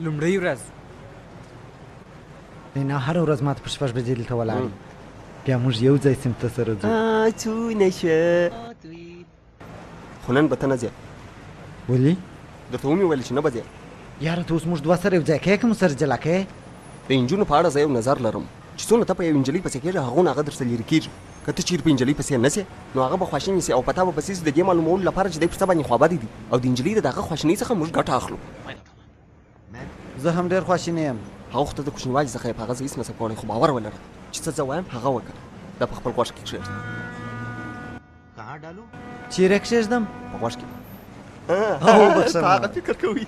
لومړۍ ورځ نه هره ورځ ماته په 6 بجې دلته ولاړ بیا موږ یو ځای سیمه ته سره ځو څونه ښه خو نن به ته نه ځې ولې درته ومې ویل چې نه به ځې یاره ته اوس موږ دوه سره یو ځای کوې که مو سره جلا کوې د نجونو په اړه زه یو نظر لرم چې څونه ته په یو نجلۍ پسې کېږې هغونه هغه درسره لرې کېږي که ته چیرې په نجلۍ پسې نه سې نو هغه به خواشینی سي او په تا به پسې سي د دې معلومولو لپاره چې دی پر څه باندې خوابدی دي او د نجلۍ د هغه خواشینۍ څخه موږ ګټه اخلو زه هم ډېر خواشینی یم هغه وخت ته د کوچنیوالي څخه یې په هغه زه هېڅ نسم کولی خو باور ولره چې څه زه وایم هغه وکړه دا په خپل غوږ کې کښېږده چیرې کښېږدم په غوږ کې وبخښه هغه فکر کوي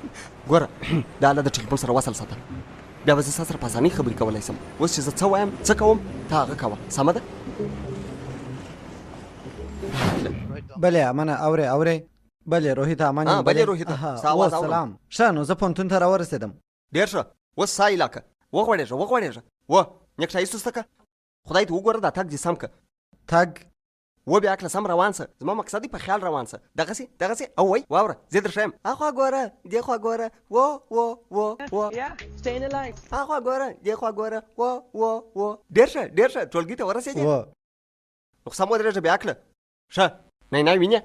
ګوره دا له د ټلیفون سره وصل ساته بیا به زه ستا سره په اسانۍ خبرې کولی سم اوس چې زه څه وایم څه کوم ته هغه کوه سمه ده بلې امنه اورې بلې روهیته امان یم بلې روهیته ستا اواز اورم سلام ښه نو زه پوهنتون ته راورسېدم ډېر ښه اوس سا علاقه وغوړېږه نیکټایي سسته که خدای ته وګوره دا تګ دې سم که تګ بیا کله سم روان سه زما مقصد دی په خیال روان سه دغسې او وای واوره زه در ښیم اخوا ګوره دې خوا ګوره و اخوا ګوره دې خوا ګوره و ډېر ښه ټولګي ته ورسېدې نو سم ودرېږه بیا کله ښه نینای وینې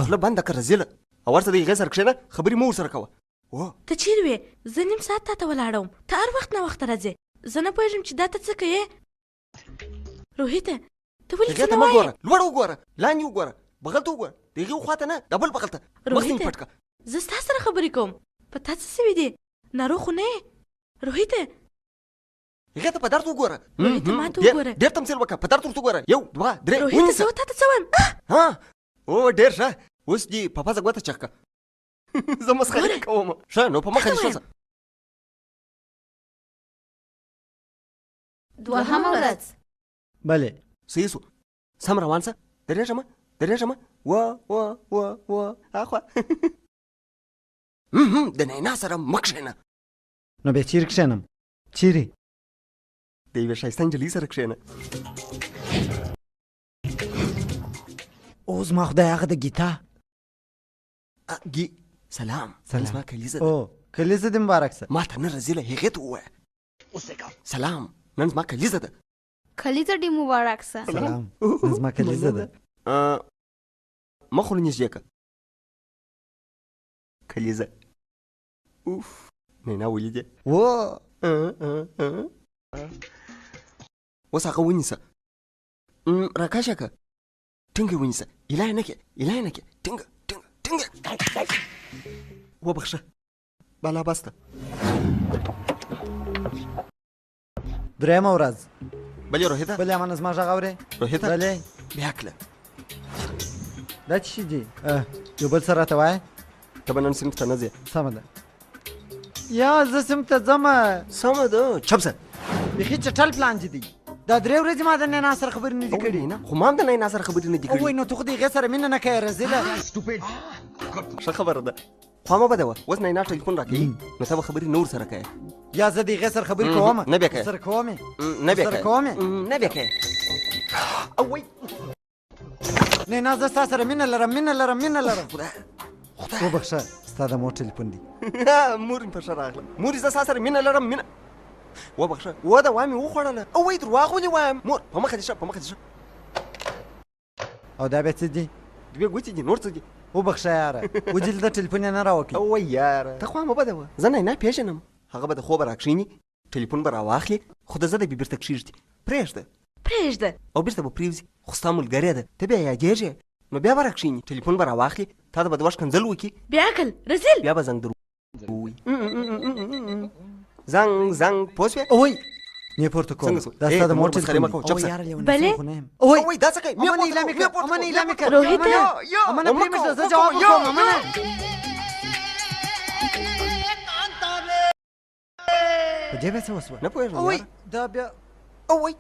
خوله بنده که رزیله او ورته د هغې سره کښېنه خبرې مه ورسره کوه ته چیرې وې زه نیم ساعت تا ته ولاړه وم ته هر وخت ناوخته راځې زه نه پوهېږم چې دا ته څه کوې روهیته ته ولې څه نه وایې ګوره لوړ وګوره لاندې وګوره بغل ته وګوره د هغې خواته نه دا بل بغل ته مخ دې پټ کړه زه ستا سره خبرې کوم په تا څه سوي دي ناروغ خو نه یې روهیته هغې ته په درد وګوره روهیته ما ته وګوره ډېر تمثیل وکړه په درد ورته وګوره 1 2 3 روهیته زه تا ته څه وایم او ډېر ښه اوس دې په پزه ګوته چک کړه زه مسخرې کوم ښه نو په مخه دې شوه دوهمه ورځ بلې صحیح سو سم روان سه درېږمه و اخوا د نینا سره مه کښېنه نو بیا چیرې کښېنم چیرې د یوې ښایسته نجلۍ سره کښېنه او زما خدای هغه د ګیتا سلام زما کلیزه ده او کلیزه دې مبارک سه ما ته نه رزیله هغې ته ووایه سلام نن زما کلیزه ده کلیزه دې مبارک سه سلام نن زما کلیزه ده مخ ور نږدې که کلیزه اوف نینا ولیدې اوس هغه ونیسه راکاشه که ټینګه ونیسه ایله یې نه کې ټینګه وبخښه بالا بسته درېیمه ورځ بلې روهیته بلې امانه زما غږ اورې روهیته بلې بیا کله دا څه شي دي یو بل څه راته وایه ته به نن صنف ته نه ځې سمه ده یا زه صنف ته ځمه سمه ده چپ شه بیخي چټل پلان چې دی دا 3 ورځې ما د نینا سره خبرې نه دي کړي خو ما هم د نینا سره خبرې نه دي کړي وایي نو ته خو د هغې سره مینه نه کوې رزیله ښه خبره ده خوا مه بده وه اوس نینا ټلیفون راکوي نو ته به خبرې نه ورسره کوې یا زه د هغې سره خبرې کوم نه بیا کوې سره کوم نه بیا کوې اوی نینا زه ستا سره مینه لرم وبخښه ستا د مور ټلیفون دی مور مې په ښه راغله مورې زه ستا سره مینه لرم وبخښه وده وایم وخوړله او وایي درواغ ولې وایم مور په مخه دې شه او دا بیا څه دي 2 ګوتې دي نور څه دي وبخښه یاره وجل د ټلیفون یې نه راوکړي او یاره ته خوا مه بده وه زه نینا پېژنم هغه به د خوبه راکښېني ټلیفون به راواخلي خو د زه د بې بېرته کښېږدي پرېږده او بېرته به پرېوځي خو ستا ملګرې ده ته بیا یادېږې نو بیا به راکښېني ټلیفون به راواخلي تا ته به د وخت کنځل وکړي بیا عقل رزیل بیا به زنګ در ووایي زنګ پوه شوې اوی نه پورته کوم دا ستا د مور ټلیفون دی بلې اوی دا څه کوي امانه ایله مې کړه روهیته امانه پرېمږده زه جواب وکړم امانه په دې بیا څه وسوه نه پوهېږم اوی دا بیا اوی